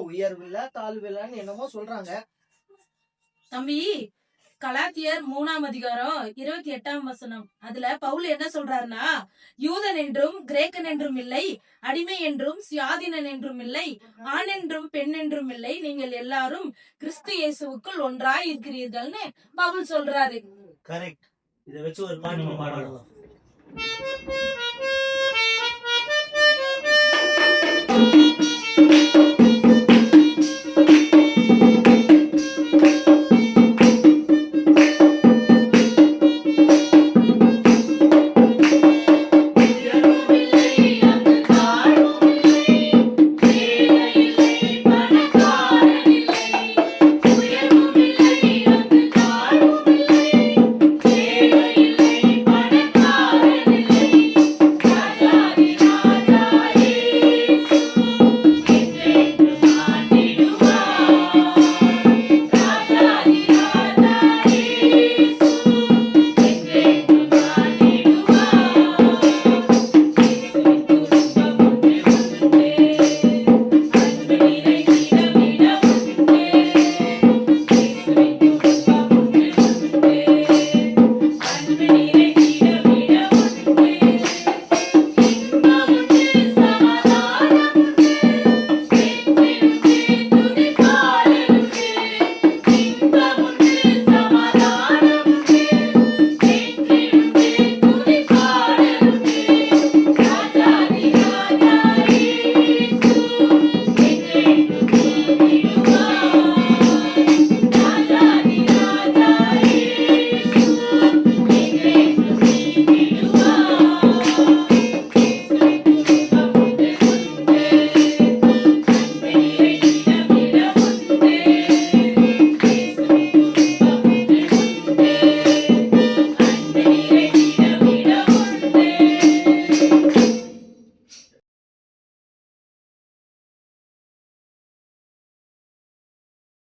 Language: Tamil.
உயர்வு இல்ல தாழ்வு இல்லன்னு என்னமோ சொல்றாங்க. தம்பி, கலாத்தியர் 3ஆம் அதிகாரம் 28ஆம் வசனம், அதுல பவுல் என்ன சொல்றாருன்னா, யூதன் என்றும் கிரேக்கன் என்றும் இல்லை, அடிமை என்றும் சுயாதீனன் என்றும் இல்லை, ஆண் என்றும் பெண் என்றும் இல்லை, நீங்கள் எல்லாரும் கிறிஸ்து இயேசுவுக்குள் ஒன்றாய் இருக்கிறீர்கள்னு பவுல் சொல்றாரு. கரெக்ட். இதை வச்சு ஒரு பாட்டு பாடலாம்.